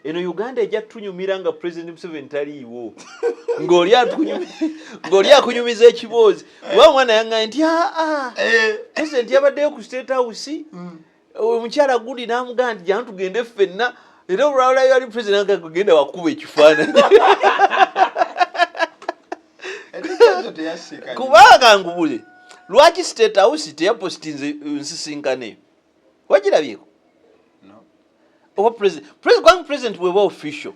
eno Uganda ejja tunyumira nga President Museveni taliiwo ng'oli akunyumiza ekiboozi wa mwana yange nti President yabaddeyo ku State House omukyala gundi n'amugamba nti jjana tugende ffenna era olwalulayo yali President agenda wakuba ekifaananyi kubanga ngubule lwaki State House teyapostinze Okusisinkana eyo wagirabyeko oba president bweba official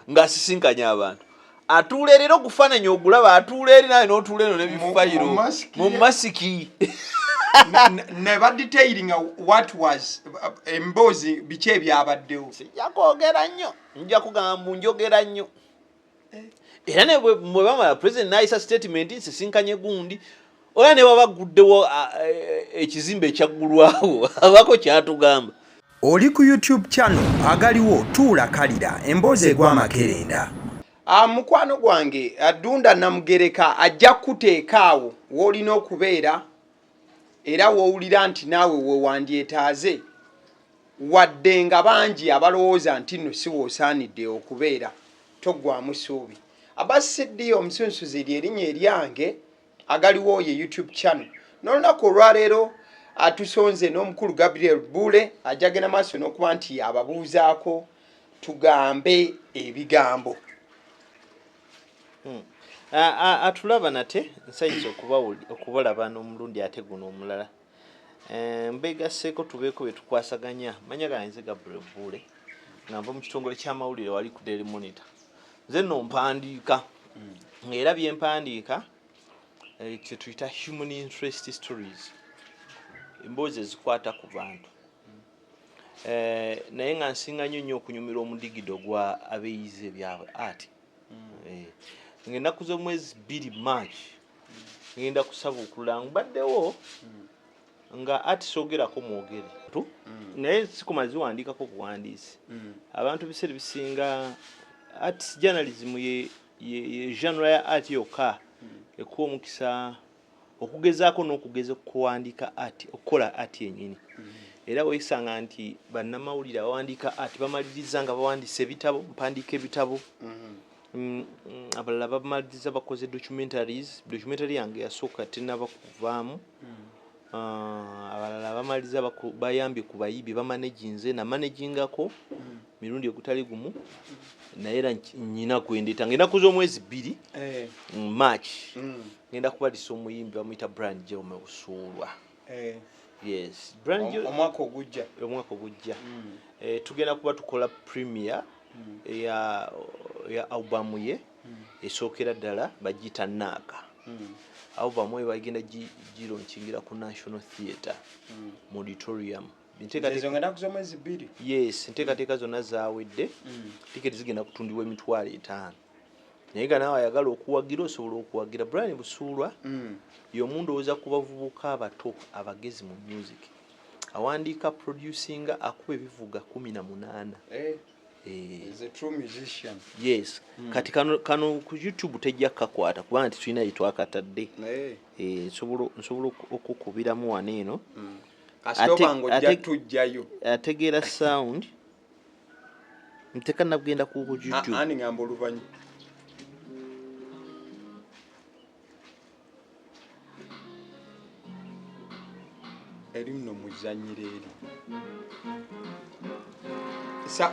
ng'asisinkanya abantu atuula erera okufaananya ogulaba atuula eri naye n'otuula eno n'ebifayiro mu masiki ne badetailing what was emboozi biki ebyabaddewo sijja kwogera nnyo nja kugamba njogera nnyo era ne bwe bamala president n'ayisa statement nsisinkanye gundi ola ne baba guddewo ekizimbe ekyaggulwawo abako kyatugamba. Oli ku YouTube channel agaliwo tuula kalira emboozi egw'amakerenda. Mukwano gwange Adunda Namugereka ajja kuteekaawo w'olina okubeera era w'owulira nti naawe weewandyetaaze wadde nga bangi abalowooza nti nno si w'osaanidde okubeera toggwamu ssuubi. Abasiddii omusunsuzi ly'erinnya eryange agaliwo ye YouTube channel n'olunaku olwaleero atusonze n'omukulu Gabriel Buule ajagena maaso n'okuba nti ababuuzaako tugambe ebigambo. Atulaba nate nsanyusa okubalaba n'omulundi ate guno omulala. Mbegasseeko tubeeko bye tukwasaganya. Manya ganze Gabriel Buule nga nva mu kitongole ky'amawulire wali ku Daily Monitor. Nze nno mpandiika era bye mpandiika kye tuyita human interest stories. Emboozi ezikwata ku bantu. Naye nga nsinga nnyo okunyumira omudigido gwa abeeyize byabwe ati. Ng'ennaku z'omwezi 2 March ngenda kusaba okulula mbaddewo nga ati soogerako mwogere naye sikumaze wandiikako buwandiisi. Abantu biseera bisinga art journalism ye genre ya art yokka ekuwa omukisa okugezaako n'okugeza okuwandiika art okukola art yennyini. Era weesanga nti bannamawulire abawandiika art bamaliriza nga bawandiisa ebitabo mpandiika ebitabo. Abalala bamaliriza bakoze documentary yange yasooka tenaba kuvaamu. Abalala bamaliriza bayambye ku bayibi bamanaginze na managingako mirundi ogutali gumu naye era nnyina kwendeta ngenda z'omwezi 2 March ngenda kubalisa omuyimbi bamuyita Brand Jome Usulwa. Yes, Brand omwaka ogujja tugenda kuba tukola premiere ya albumu ye esookera ddala bagiyita Naaka. Albumu ye bagenda gironkingira ku National Theatre mu auditorium. Yes, nteekateeka zonna zaawedde. Tiketi zigenda kutundibwa $5,000. Naye nga naawe ayagala okuwagira osobola okuwagira. Brian Busuulwa y'omuntu oza ku bavubuka abato abagezi mu music. Awandiika producinga akuba ebivuga 18. Is a true musician. Yes. Kati kano ku YouTube tejja kakwata kuba nti tulina yitwakatadde. Nsobola okukubiramu wano eno. Ategeera sound nteka nagenda ku YouTube. Ani ngamba oluvanyu. Eri mno muzanyire eri.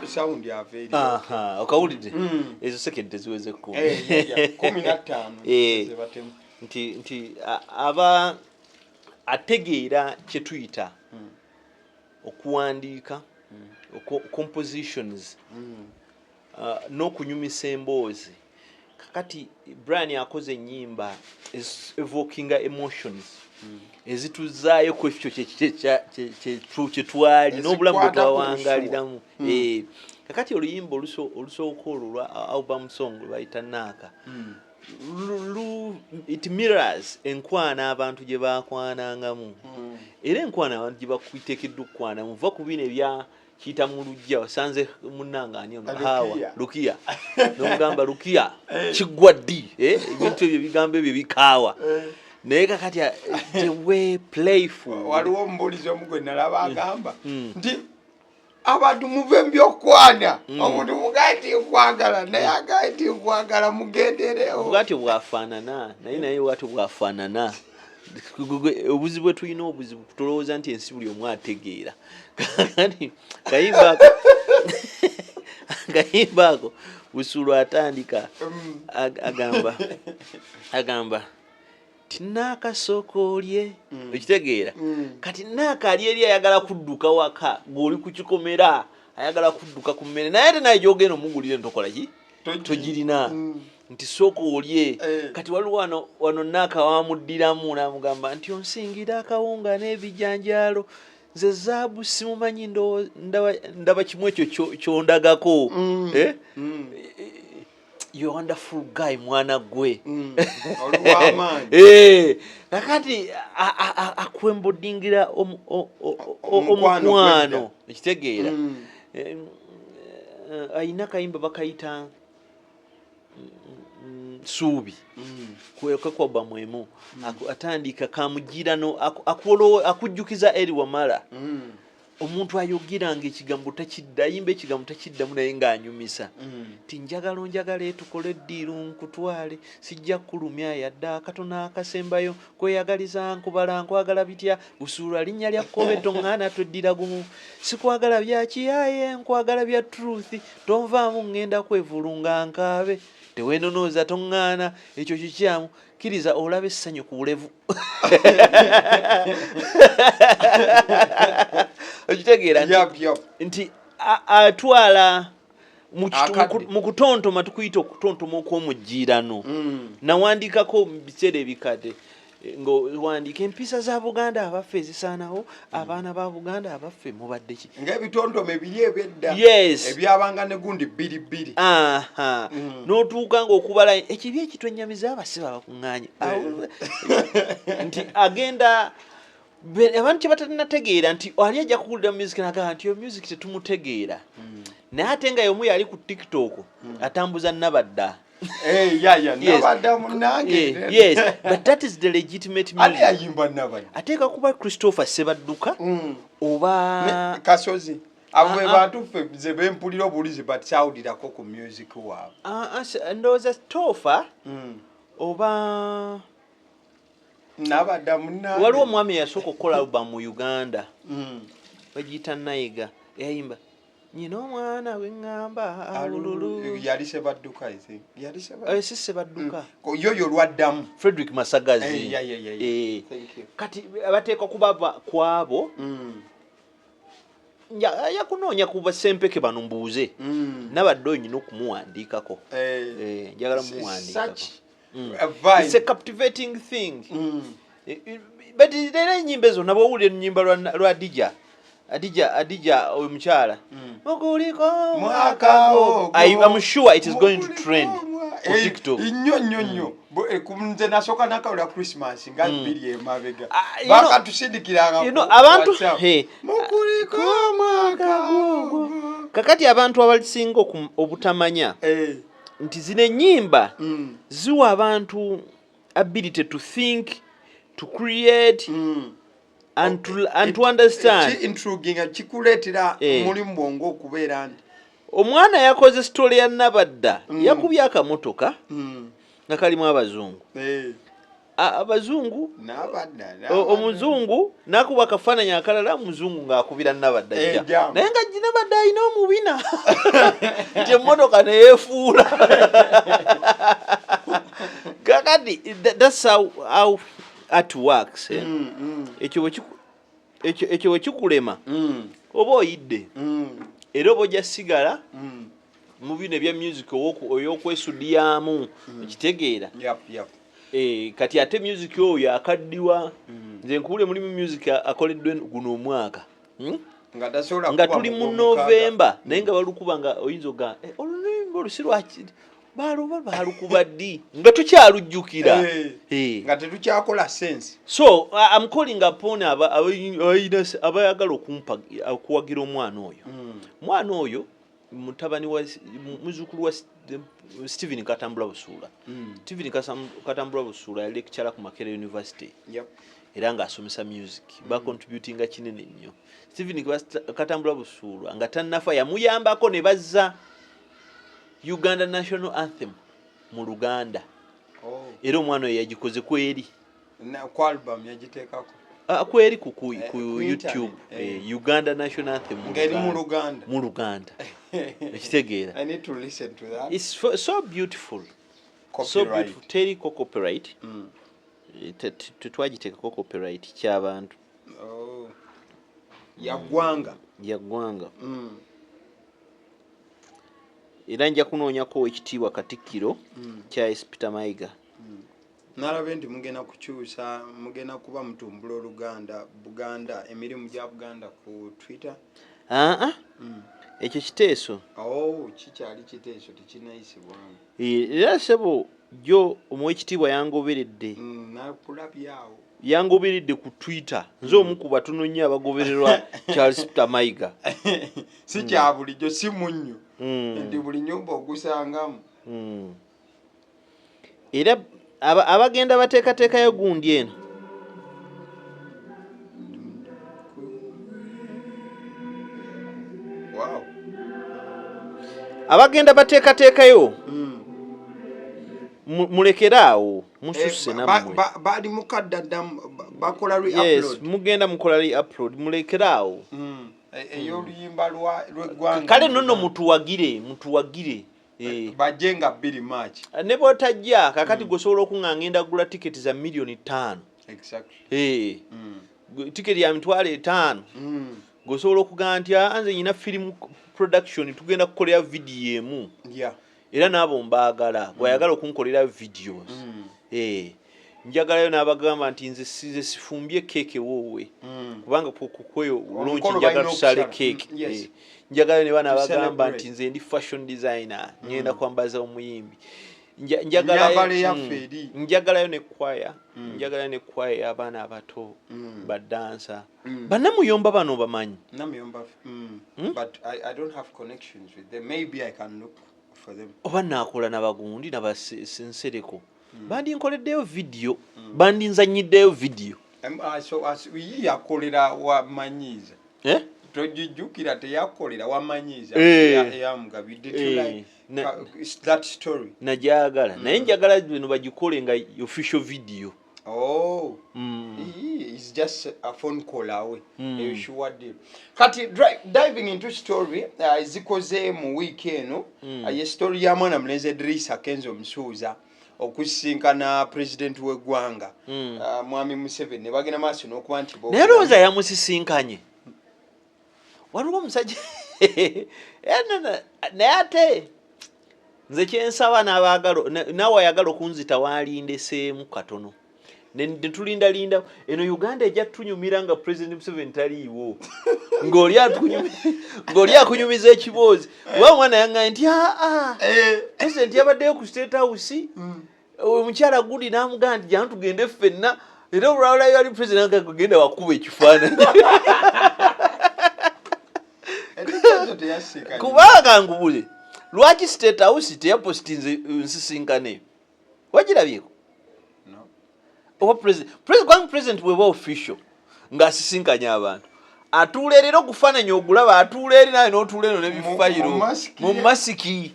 Sound ya very. Okawulidde. Ezo sekende ziweze ku. 15. Nti aba ategeera kye tuyita okuwandiika compositions n'okunyumisa emboozi. Kakati Brian akoze ennyimba evokinga emotions ezituzaayo ku ekyo kye twali n'obulamu bwe twawangaliramu. Kakati oluyimba olusooka olwa album song lwayita Naaka. It mirrors enkwana abantu gye baakwanangamu. Era enkwana abantu gye bakwiteekeddwa okukwana muva ku bino ebya kiyita mu lujja wasanze munnanga ani hawa Lukia n'omugamba Lukia kiggwa ddi ebintu ebyo ebigambo ebyo bikaawa. Naye kakati the way playful waliwo omubuulizi omu gwe nalaba agamba nti abantu muve byokwana omuntu mugati kwagala naye agati kwagala mugenderewo bwati bwafaanana naye bwati bwafaanana obuzibu bwe tulina obuzibu tulowooza nti ensi buli omu ategeera kati kayimba ako Busulu atandika agamba tinakasokolye ekitegeera kati nakali eri ayagala kudduka waka ng'oli ku kikomera ayagala kudduka ku mmere naye ate naye gyogenda omugulire ntokola ki togirina nti sooka olye kati waliwo wano naaka wamuddiramu n'amugamba nti onsingira akawunga n'ebijanjaalo nze zaabu simumanyi ndaba kimu ekyo kyondagako you wonderful guy mwana gwe kakati akwembodingira omukwano ekitegeera ayina kayimba bakayita suubi kwekwakwaba mwemu atandika kamugirano akujjukiza eri wamala omuntu ayogiranga ekigambo takidda ayimba ekigambo takiddamu naye ng'anyumisa ti njagala etukole eddiiru nkutwale sijja kulumya yadde akatono akasembayo kweyagaliza nkubala nkwagala bitya Busulu linnya lya kkobe toŋŋaana tweddira gumu sikwagala bya kiyaye nkwagala bya truth tonvaamu ŋŋenda kwevulunga nkaabe teweenonooza toŋŋaana ekyo kikyamu kiriza olabe essanyu ku bulevu okitegeera nti atwala mu kutontoma tukuyita okutontoma okw'omugirano nawandiikako mu biseera ebikadde ng'owandiika empisa za Buganda abaffe ezisaanawo abaana ba Buganda abaffe mubadde ki ng'ebitontome biri ebyedda ebyabanga ne gundi bbiri n'otuuka ng'okubala ekibi ekitwennyamiza abasibe abakuŋŋaanye nti agenda abantu kye batalinategeera nti ali ajja kuwulira music n'agamba nti yo music tetumutegeera naye ate nga yomu yali ku TikTok atambuza Nabadda yes but that is the legitimate music ateeka kuba Christopher Sebadduka oba Kasozi abo be bantu ffe ze bempulira obulizi bakyawulirako ku music waabwe ndowooza Tofa oba Nabadda munange waliwo omwami yasooka okukola album mu Uganda bagiyita Nayiga yayimba nyina omwana wengamba alululu yali Sebadduka si Sebadduka yoyo lwaddamu Frederick Masagazi kati bateeka kubava kwabo yakunoonya kuba sempeke bano mbuuze Nabadde onyina okumuwandiikako njagala muwandiikako it's a captivating thing but era ennyimba ezo nabo owulira ennyimba lwa Adija oyo mukyala mukuliko I'm sure it is going to trend on TikTok nnyo nze nasooka nakawula Christmas nga bbiri emabega bakatusindikiranga abantu mukuliko mwaka gwogwo kakati abantu abalisinga obutamanya nti zino ennyimba ziwa abantu ability to think, to create and to understand. Kikuleetera mulimu bwongo okubeera nti omwana yakoze story ya Nabadda yakubye akamotoka nga kalimu abazungu abazungu omuzungu nakuba akafaananyi akalala omuzungu ng'akubira Nabadda naye nga Nabadda alina omubina nti emmotoka neyeefuula kakati that's how art works ekyo wekikulema oba oyidde era oba ojja sigala mu bino ebya music oy'okwesudyamu ekitegeera kati ate music oyo akaddiwa nze nkuwule mulimu music akoleddwe guno omwaka nga tuli mu November naye nga balukuba nga oyinza oga olulimi olusi lwaki balukuba ddi nga tukyalujjukira nga tetukyakola sense. So I'm calling upon abayagala okuwagira omwana oyo mutabani wa muzukulu wa Stephen Katambula Busuula. Stephen Katambula Busuula yali lecturer ku Makerere University. Era nga asomesa music ba contributing kinene nnyo. Stephen Katambula Busuula nga tannafa yamuyambako ne bazza Uganda National Anthem mu Luganda. Era omwana oyo yagikoze kweri. Ku album yagiteekako. Kweri ku YouTube. Uganda National Anthem mu Luganda. Ekitegeera. I need to listen to that. It's so beautiful. So beautiful. Teri ko copyright. Twagiteekako copyright ky'abantu. Yaggwanga. Era nja kunoonyako ekitiibwa Katikkiro kya Peter Mayiga. Nalabe nti mugenda kukyusa mugenda kuba mutumbula Oluganda Buganda emirimu gya Buganda ku Twitter. Ekyo kiteeso. Kikyali kiteeso tekinayisibwamu. Era sebo jo omwekitiibwa yangoberedde. Nakulabyawo. Yangoberedde ku Twitter. Nze omu ku batono nnyo abagobererwa Charles Peter Mayiga. Si kya bulijjo si munnyo. Ndi buli nyumba ogusangamu. Era abagenda bateekateekayo gundi eno. Wow. Abagenda bateekateekayo. Mulekeraawo mususse nammwe. Bali mukadda bakola re-upload. Yes, mugenda mukola re-upload mulekeraawo. Ey'oluyimba lw'eggwanga. Kale nno mutuwagire. Bajenga 2 March. Ne bw'otajja kakati gosobola okung'angenda gula tiketi za million 5. Exactly. Tiketi ya mitwalo 5. Gosobola okugaa nti anze nyina film production tugenda kukolera video emu. Era n'abo mbaagala bw'ayagala okunkolera videos. Njagalayo n'abagamba nti nze sifumbye keeke woowe. Kubanga kweyo launch njagala tusale keeke. Njagalayo ne bana bagamba nti nze ndi fashion designer. Ngenda kwambaza omuyimbi. Njagalayo ne choir. Njagalayo ne choir abaana abato badansa. Bannamuyomba bano bamanyi. Namuyomba. But I don't have connections with them. Maybe I can look for them. Oba naakola n'abagundi n'abasensereko. Bandi nkoleddeyo video. Bandi nzanyiddeyo video. So as we yakolera wamanyiza. Tojijukira teyakolera wamanyiza. Yamugabidde that story. Najagala. Naye njagala bino bagikole nga official video. It's just a phone call away. You sure deal. Kati diving into story, zikoze mu weekend, ye story ya mwana mleze Drisa Kenzo Msuza. Okusisinkana president w'eggwanga mwami Museveni ne bagenda maaso n'okuba nti naye lowooza yamusisinkanye waliwo omusajja naye ate nze kyensaba naawe ayagala okunzita waalindeseemu katono ne tulindalinda eno Uganda ejja tunyumira nga president Museveni taliiwo ng'oli akunyumiza ekiboozi wa mwana yangaye nti president yabaddeyo ku State House omukyala gudi n'amugamba nti jjana tugende ffenna era olwalayo ali president agenda wakuba ekifaananyi kubanga ngubule lwaki State House teyapositinze nsisinkane wagirabyeko oba president bweba official ng'asisinkanye abantu atuula erera okufaananya ogulaba atuula eri naye n'otuula eno n'ebifayiro mu masiki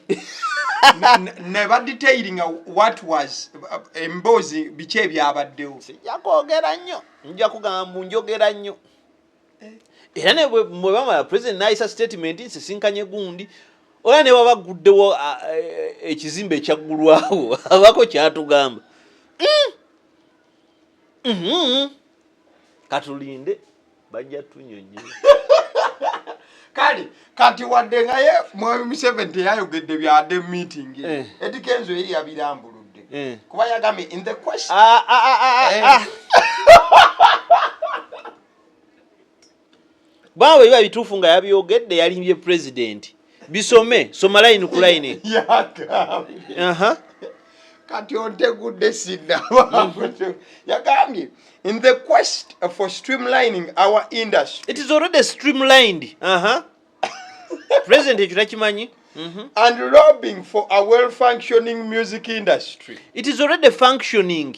ne badetailing what was emboozi biki ebyabaddewo. Sijja kwogera nnyo nja kugamba njogera nnyo era ne bwe bamala president n'ayisa statement nsisinkanye gundi ola ne baba guddewo ekizimbe ekyaggulwawo abako kyatugamba katulinde bajja tunyonyola kati wadde nga ye mwami Museveni teyayogedde byadde meeting Eddy Kenzo ye yabirambuludde kuba yagambye in the question bwawe biba bituufu nga yabyogedde yalimbye president bisome soma line ku line kati ontegudde sidda yagambye in the quest for streamlining our industry. It is already streamlined. President ekyo takimanyi. And lobbying for a well-functioning music industry. It is already functioning.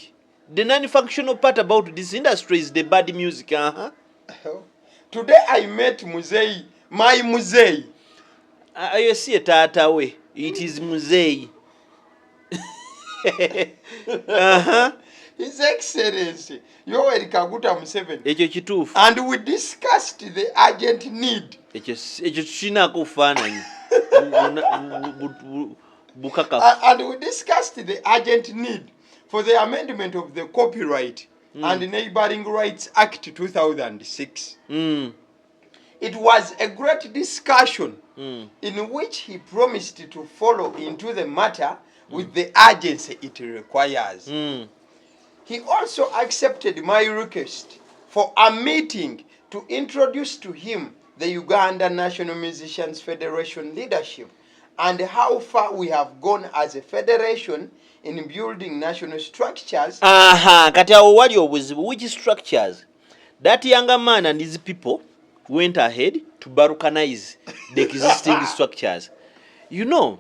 The non-functional part about this industry is the bad music. Today I met Muzei, my Muzei. You see a tata way. It is Muzei. His Excellency, Yoweri Kaguta Museveni. Ekyo kituufu. And we discussed the urgent need. Ekyo kinaako kufaananyi. And we discussed the urgent need for the amendment of the Copyright and Neighboring Rights Act 2006. It was a great discussion in which he promised to follow into the matter with the urgency it requires. He also accepted my request for a meeting to introduce to him the Uganda National Musicians Federation leadership and how far we have gone as a federation in building national structures. Kati awo wali obuzibu. Which structures? That younger man and his people went ahead to balkanize the existing structures. You know,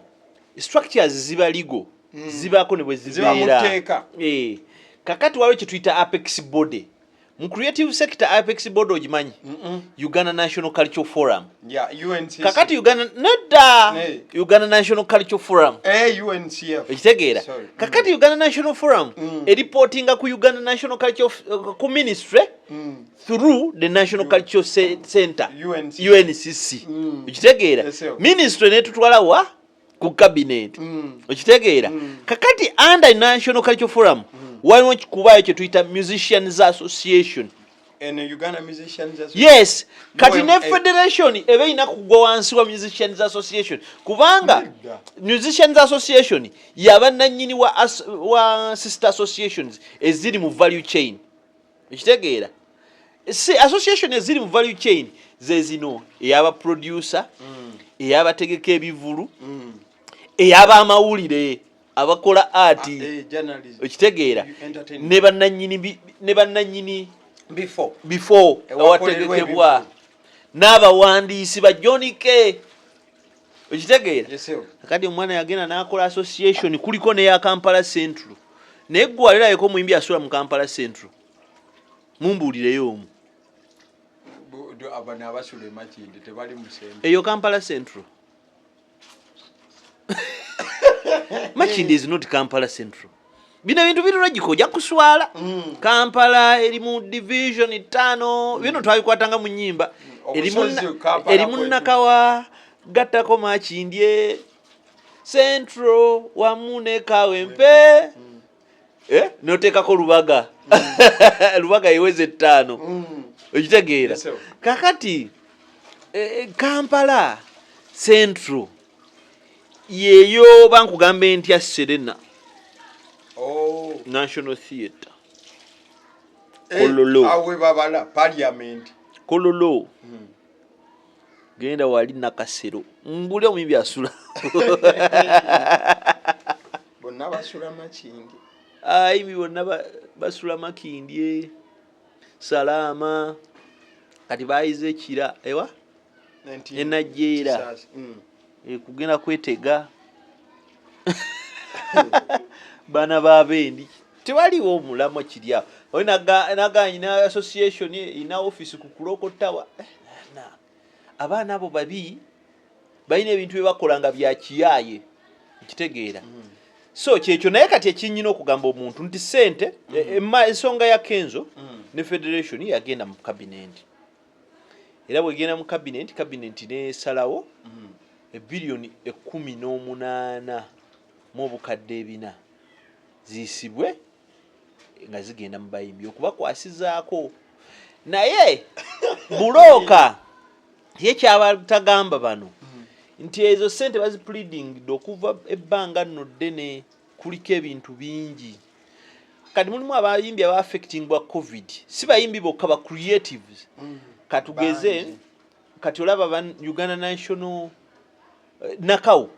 structures ziba legal. Zibaako ne bwe zibeera. Kakati waliwo kye tuyita apex body. Mu creative sector apex body ogimanyi? Uganda National Cultural Forum. Yeah, UNCF. Kakati Uganda National Cultural Forum. UNCF. Ekitegeera. Kakati Uganda National Forum reportinga ku Uganda National Cultural ku ministry through the National Cultural Center UNCC. Ekitegeera. Ministry netutwala wa ku cabinet. Ekitegeera. Kakati under National Cultural Forum waliwo kikubayo kye tuyita Musicians Association. And Uganda Musicians Association. Yes, kati ne federation ebe ina kugwa wansi wa Musicians Association kubanga Musicians Association yabannanyini wa sister associations eziri mu value chain. Ekitegeera. Association eziri mu value chain zezino eyaba producer, eyabategeka ebivulu, eyaba amawulire, abakola art, ekitegeera, ne bannanyini before awategekebwa n'abawandiisi ba John K. Ekitegeera. Kati omwana yagenda n'akola association kuliko neya Kampala Central. Naye gwe alirayeko muyimbi asula mu Kampala Central. Mumbuulireyo omu. Abana abasula e Makindi tebali mu Central. Eyo Kampala Central. Makindi is not Kampala Central. Bino bintu birulagiko ojja kuswala. Kampala eri mu division 5 bino twabikwatanga mu nnyimba. Erimu Nakawa gattako Makindye Central wamu ne Kawempe. Noteekako Lubaga. Lubaga iweze 5. Okitegeera. Kakati Kampala Central yeyo bankugambe ntya Serena. National Theatre. Kololo. Awe babala Parliament. Kololo. Genda wali Nakasero. Mbuli omuyimbi asula. Bonna basula Makindi. Ayimbi bonna basula Makindye. Salama. Kati bayize ekira ewa enajjeera kugenda kwetega bana babendi tewaliwo omulamu kiri awo oyo naganyina association ina office ku Kuloko Tower abaana abo babi balina ebintu bye bakola nga bya kiyaye nkitegeera so kyekyo naye kati ekinyina okugamba omuntu nti sente ensonga ya Kenzo ne federation yagenda mu cabinet era bwegenda mu cabinet nesalawo ebilioni 18 mu obukadde 4 zisibwe nga zigenda mu bayimbi okubakwasizaako naye bulooka ye kyabatagamba bano nti ezo sente bazi pleading okuva ebbanga nno ddene kuliko ebintu bingi kati mulimu abayimbi aba affecting bwa covid si bayimbi bokka ba creatives katugeze kati olaba Uganda National Nakau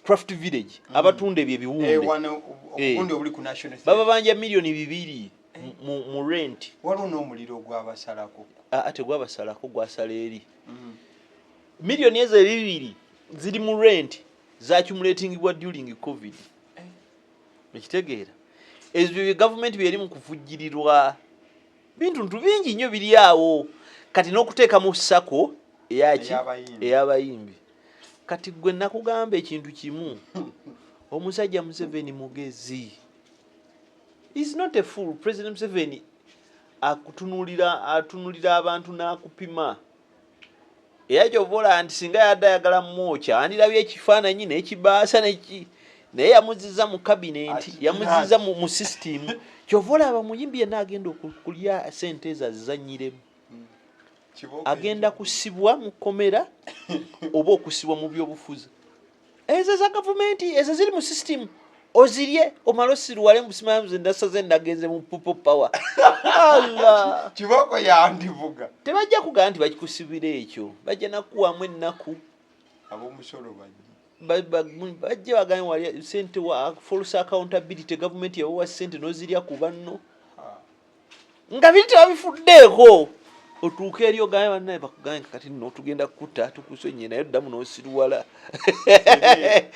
Craft Village abatunda ebyo ebiwunde obuli ku national baba banja milioni 2 mu rent waliwo n'omuliro gwabasalako ate gwabasalako gwasala eri millioni ezo 2 ziri mu rent zaccumulatingibwa during covid ekitegeera ezyo government byeri mu kuvujjirirwa bintu bingi nnyo biri awo kati n'okuteeka mu sako eyabayimbi kati gwe nakugamba ekintu kimu omusajja Museveni mugezi is not a fool. President Museveni atunulira abantu n'akupima era kyovola nti singa yadde ayagala mmokya andirabye ekifaananyi n'ekibaasa naye yamuziza mu kabineti yamuziza mu system kyovola abamuyimbi yenna agenda okulya sente ezo azizanyiremu agenda kusibwa mu kkomera oba okusibwa mu byobufuzi ezo za gavumenti ezo ziri mu system ozirye omalo sirwale musimaamu zendasaze ndagenze mu people power Allah kiboko yandivuga tebajja kugamba nti bakikusibira ekyo bajja nakuwamu ennaku ab'omusolo bajja baganye wali sente wa false accountability government yawa sente nozirya ku banno nga biri tebabifuddeeko otuuka eri ogaye bannaye bakuganye kati nno tugenda kutta tukusonye naye ddamu n'osiruwala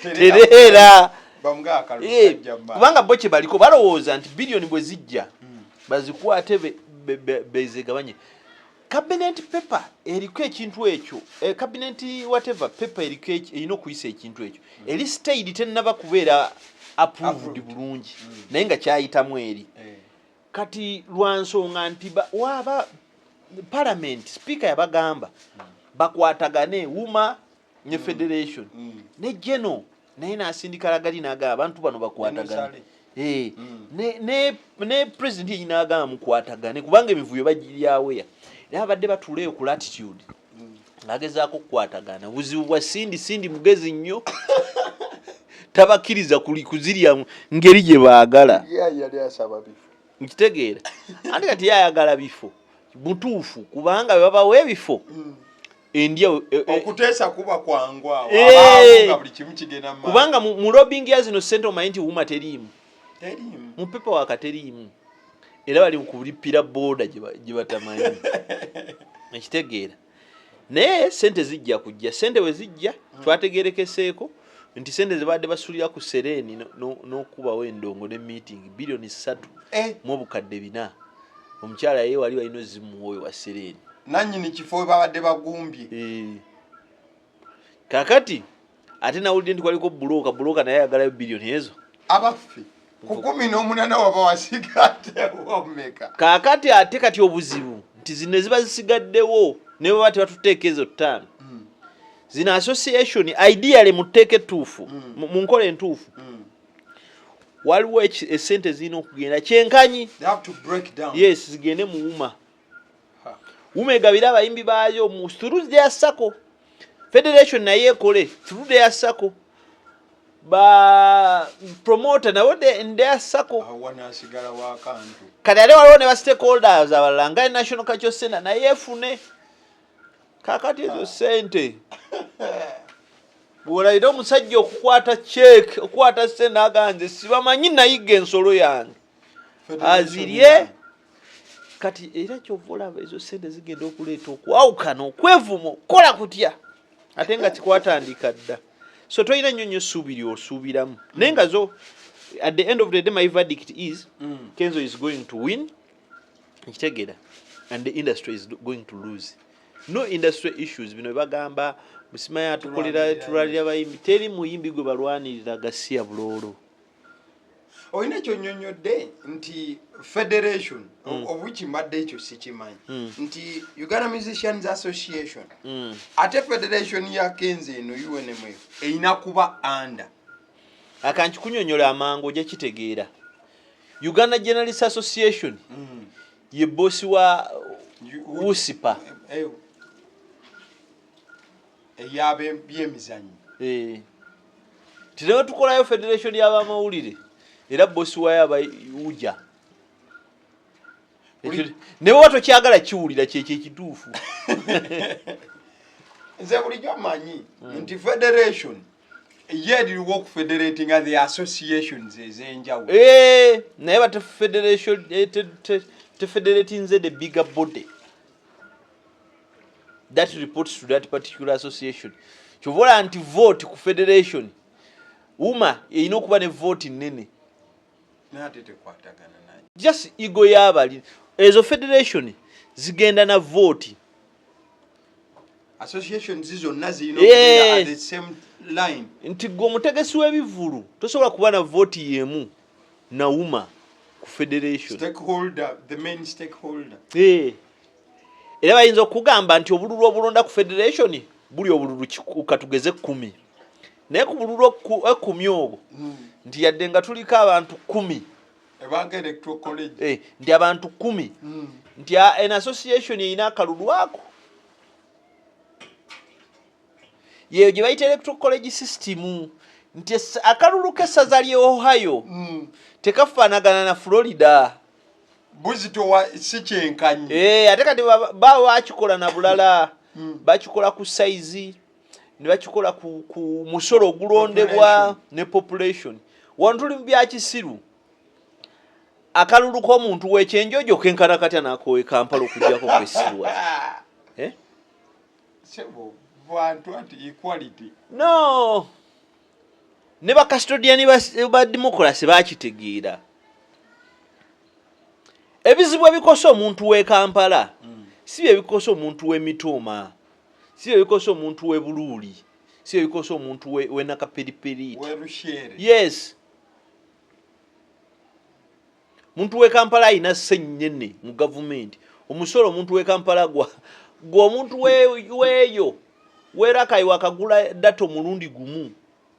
tereera kubanga bo kye baliko balowooza nti biliyoni bwe zijja bazikwate bezegabanye cabinet paper eriko ekintu ekyo cabinet whatever paper eriko erina okuyisa ekintu ekyo eri stayed tennaba kubeera approved bulungi naye nga kyayitamu eri kati lwansonga nti waaba parliament speaker yabagamba bakwatagane wuma ne federation ne general naye n'asindikala gali n'agamba abantu bano bakwatagane ne president yenna agamba mukwatagane kubanga emivuyo bagiryaweya naye abadde batuuleyo ku latitude ng'agezaako kukwatagana buzibu bwa sindi mugezi nnyo tabakkiriza kuzirya ngeri gye baagala nkitegeera anti kati yayagala bifo mutuufu kubanga bebabawa ebifo endya okuteesa kuba kwangwa abaanga buli kimu kigenda mu kubanga mu lobbying ya zino sente omanyi nti wuma teriimu mu pepa waka teriimu era bali kulipira booda gye batamanyi ekitegeera naye sente zijja kujja sente we zijja twategeerekeseeko nti sente zibadde basulira ku Sereni n'okubawo endongo ne meeting biliyoni 3 mu obukadde 4 omukyala ye wali walina zimuwoyo wa Sereni nannyini kifo babadde bagumbye kakati ate nawulidde nti kwaliko buloka naye ayagalayo biliyoni ezo abaffe ku 18 waba wasigadde omeka kakati ate kati obuzibu nti zino ziba zisigaddewo ne baba tebatuteeka ezo 5 zino association ideally muteeke tuufu mu nkola entuufu waliwo esente zirina okugenda kyenkanyi yes zigende mu wuma wuma egabira abayimbi baayo through their circle federation naye ekole through their circle ba promoter nabo their circle kati ate waliwo ne ba stakeholders abalala nga national cultural center naye efune kakati ezo sente bw'olayira omusajja okukwata check okukwata sente aganze sibamanyi nayiga ensolo yange azirye kati era kyovolaba ezo sente zigenda okuleeta okwawukana okwevuma okukola kutya ate nga kikwatandika dda so toyina nnyo suubiri osuubiramu naye nga zo at the end of the day my verdict is Kenzo is going to win ekitegeera and the industry is going to lose no industry issues bino bagamba musimaya tukolera tulalira bayimbi teri muyimbi gwe balwanirira gasiya buloolo oyina kyonyonyodde nti federation of which mbadde ekyo sikimanyi nti Uganda Musicians Association ate federation ya Kenzo eno UNMF eyina kuba anda akanti kunyonyola amango ojja kitegeera Uganda Journalists Association ye bosi wa usipa eyabe byemizanyo tino tukolayo federation y'abamawulire era bosi wayo abayuja ne wato kyagala kiwulira kyekyo ekituufu nze bulijjo amanyi nti federation yediriwo okufederating the associations ez'enjawulo naye bate federation te federating the bigger body that reports to that particular association. Chovola anti vote ku federation. Uma erina okuba ne vote nnene. Nate tekwatagana naye. Just ego y'abali. Ezo federation zigenda na vote. Association zizo nazino at the same line. Nti gwe omutegesi w'ebivulu tosobola kuba na vote yemu na uma ku federation. Stakeholder, the main stakeholder. Era bayinza okugamba nti obululu obulonda ku federation buli obululu katugeze 10. Naye ku bululu 10 obwo nti yadde nga tuliko abantu 10. Ebanga electoral college. Nti abantu 10. Nti an association erina akalulu ako. Yeyo gye bayita electoral college system nti akalulu k'essaza ly'e Ohio tekafaanagana na Florida. Buzito wa si kyenkanye. Ate kati baba bakikola na bulala. Bakikola ku size, ne bakikola ku musolo ogulondebwa ne population. Wantuli mu bya kisiru. Akalulu k'omuntu w'ekyenjojo kenkana katya n'akoowe Kampala okujjako kwesirwa. Sebo bantu anti equality. No. Ne ba custodian ba democracy bakitegeera. Ebizibu ebikosa omuntu w'e Kampala si bye bikosa omuntu w'e Mitoma, si bye bikosa omuntu w'e Buluuli, si bye bikosa omuntu w'e Nakaperiperiti. Yes. Muntu w'e Kampala ayina ssennyene mu gavumenti. Omusolo omuntu w'e Kampala gwa omuntu w'eyo weerakayi wakagula data omulundi gumu.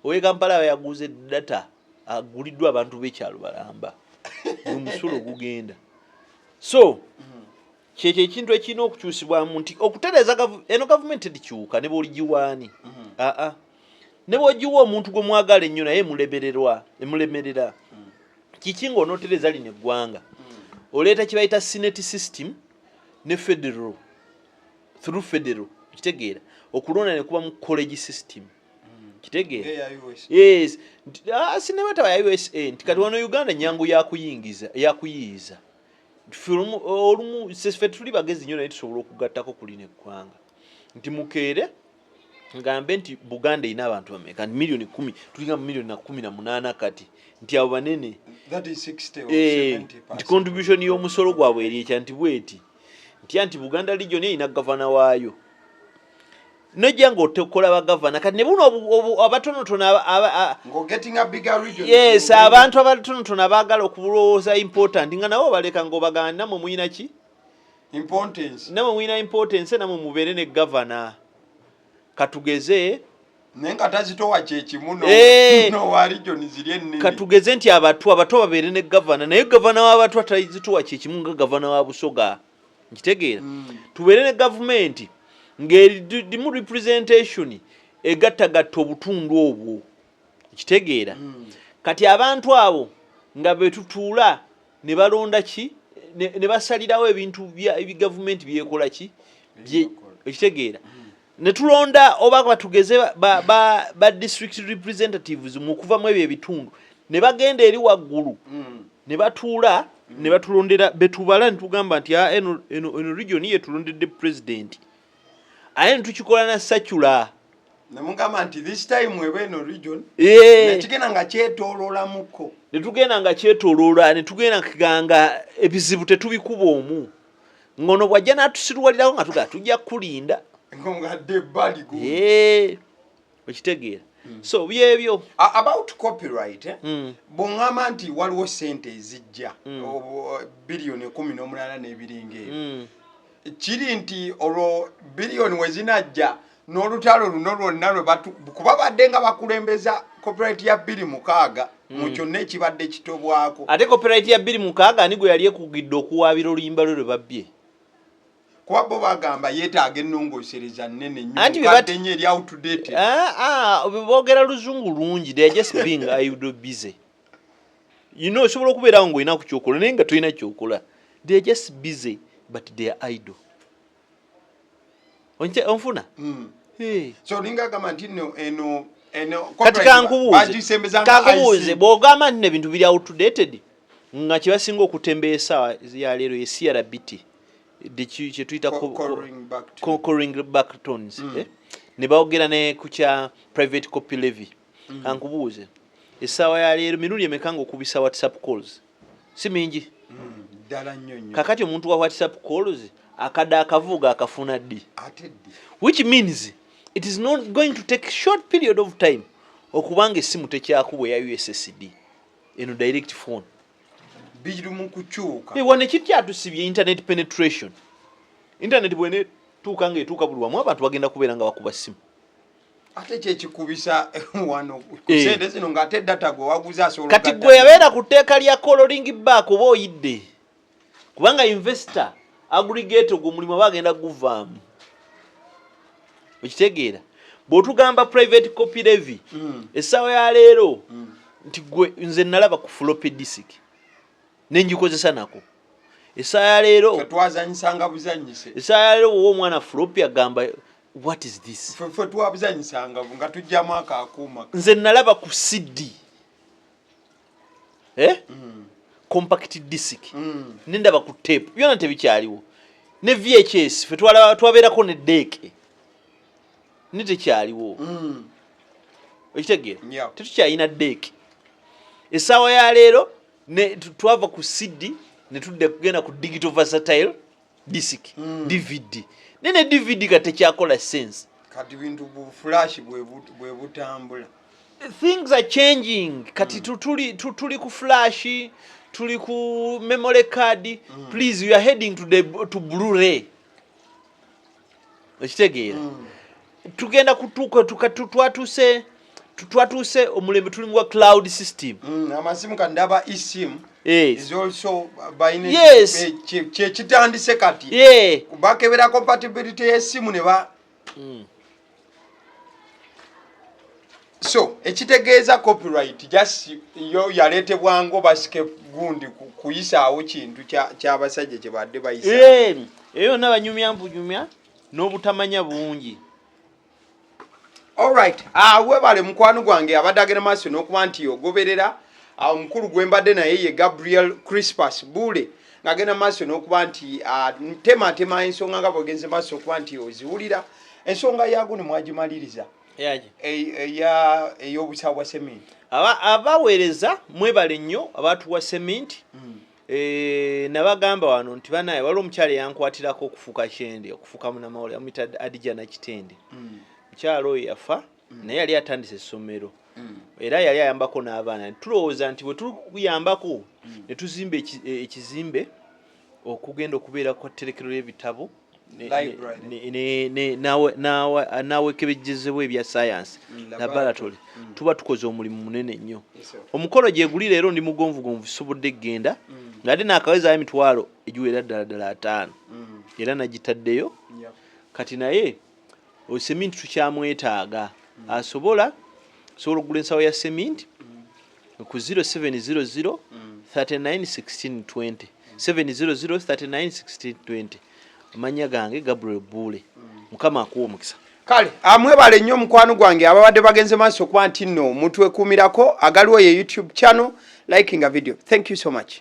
Ow'e Kampala yaguze data aguliddwa abantu b'ekyalo balamba. Omusolo gugenda. So, kyekyo ekintu ekirina okukyusibwamu nti okutereeza eno gavumenti edikyuka ne bw'oligiwaani. Ne bw'ogiwa omuntu gwe mwagala ennyo naye emulemerera. Kiki ng'onootereza lino eggwanga. Oleeta kye bayita senate system ne federal. Through federal. Kitegeera. Okulonda ne kuba mu college system. Kitegeera. Yes. Sinema ya USA nti kati wano Uganda nyangu yakuyiiza. Olumu seffe tuli bagezi nnyo naye tusobola okugattako ku lino eggwanga. Nti mukeere ngambe nti Buganda erina abantu bameka milioni 10 tulinga mu milioni 18 kati nti abo banene. That is 60 or 70%. Nti contribution y'omusolo gwabwe eri ekya nti bweti nti Buganda region erina gavana waayo. Nojja ng'otekola bagavana kati ne buno abatonotono getting a bigger region. Yes, abantu abatonotono abaagala okubulowooza important nga nabo baleka ng'obagana namwe muyina ki? Importance. Namwe muyina importance namwe mubeere ne gavana. Katugeze nenga tazitowa kyekimu no wa region ziri ennene. Katugeze nti abato babeere ne gavana naye gavana w'abatwa tazitowa kyekimu nga gavana wa Busoga. Nkitegeera. Tubeere ne gavumenti ng'erimu representation egattagatta obutundu obwo. Kitegeera. Kati abantu abo nga betutuula ne balonda ki ne basalirawo ebintu gavumenti byekola ki ekitegeera. Ne tulonda oba batugeze ba district representatives mu kuva ebyo ebitundu ne bagenda eri waggulu ne batuula ne batulondera betubala ne tugamba nti eno region ye tulondedde president. Aye tukikola na circular. Namugamba nti this time webe eno region nekigenda nga kyetooloola muko. Ne tugenda nga kyetooloola ne tugenda kiganga ebizibu tetubikuba omu. Ngono bwajja n'atusiruwalirawo nga tujja kulinda. Ngongadde bali go. Okitegeera. So byebyo. About copyright bongamba nti waliwo sente ezijja bilioni 18 n'ebiringa. Kiri nti olwo bilioni wezinajja n'olutalo luno lwonna lwe kuba badde nga bakulembeza copyright ya 26 mu kyonna ekibadde kitobwako. Ate copyright ya 26 ani gwe yali ekugidde okuwaabira oluyimba lwe babbye. Kuba bo bagamba yeetaaga ennongoosereza nnene nnyo kadde nnyo eri out to date. Boogera luzungu lungi, they are just being idle busy. You know, osobola okubeerawo ng'olina ku kyokola naye nga tolina kyokola. They are just busy but they are idle. Onfuna? So linga gamba nti eno kati kankubuuze bw'ogamba nti ebintu biri outdated nga kye basinga okutembeesa ya leero ye CRBT kye tuyita ring-back tones ne baogera ne ku kya private copy levy. Kankubuuze essaawa ya leero mirundi emeka ng'okubisa whatsapp calls si mingi ddala nnyo kakati omuntu wa whatsapp calls akadde akavuga akafuna ddi, which means it is not going to take a short period of time okubanga essimu tekyakubwa ya USSD eno direct phone biri mu kukyuka wane kityatusibye internet penetration. Internet bwene tuuka ng'etuuka buli wamu abantu bagenda kubeera nga bakuba ssimu ate kyekikubisa wano kusente zino ng'ate data gwe waguza asobola kati gwe yabeera ku tteeka lya coloring back oba oyidde kubanga investor aggregate ogwo omulimu aba agenda guvaamu okitegeera bw'otugamba private copy levy essaawa ya leero nti gwe nze nalaba ku floppy disk nengikozesa nako essaawa ya leero twazanyisanga buzanyise essaawa ya leero wowe omwana floppy agamba what is this fe twabuzanyisanga nga tujjamu akakuuma nze nalaba ku CD compact disk nendaba ku tape byonna tebikyaliwo ne VHS fe twabeerako ne deeke ne tekyaliwo okitegeera tetukyalina deeke essaawa ya leero twava ku CD ne tudde kugenda ku digital versatile disk DVD nene DVD kati tekyakola sense kati bintu bu flash bwe butambula. Things are changing kati tuli ku flash tuli ku memory card please you are heading to Blu-ray okitegeera tugenda kutuuka twatuse omulembe tulingwa cloud system amasimu kandaba eSIM is also buying kitandise kati kubakebera compatibility y'esimu ne ba so ekitegeeza copyright just yo yaleetebwango basike gundi kuyisaawo kintu ky'abasajja kye badde bayisa eyo n'abanyumya mbunyumya n'obutamanya bungi. Alright, webale mukwano gwange abadde agenda maaso n'okuba nti ogoberera omukulu gwe mbadde naye ye Gabriel Crispus Buule ng'agenda maaso n'okuba nti tema ensonga nga bw'ogenze maaso okuba nti oziwulira ensonga yaago ne mwagimaliriza ey'obusawo bwa seminti abaweereza mwebale nnyo abatuwa seminti nabagamba wano nti banaye waliwo omukyala eyankwatirako okufuuka kyende okufuuka munamawole amuyita Adija Nakitende mukyala oyo yafa naye yali atandise essomero era yali ayambako n'abaana tulowooza nti bwe tukuyambako ne tuzimba ekizimbe okugenda okubeera kwa tterekero y'ebitabo n'awekebejjezebwa ebya science laboratory tuba tukoze omulimu munene nnyo. Omukolo gye guli leero ndi mugonvugonvu sobodde genda ng'ate n'akaweza emitwalo egiwera ddala 5 era nagitaddeyo kati naye seminti tukyamwetaaga asobola okugula ensawo ya seminti ku 0700 391620 700 391620 amanya gange Gabriel Buule mukama akuwa omukisa. Kale amwebale nnyo mukwano gwange ababadde bagenze maaso okuba nti nno mutwekuumirako agaliwo ye YouTube channel liking a video. Thank you so much.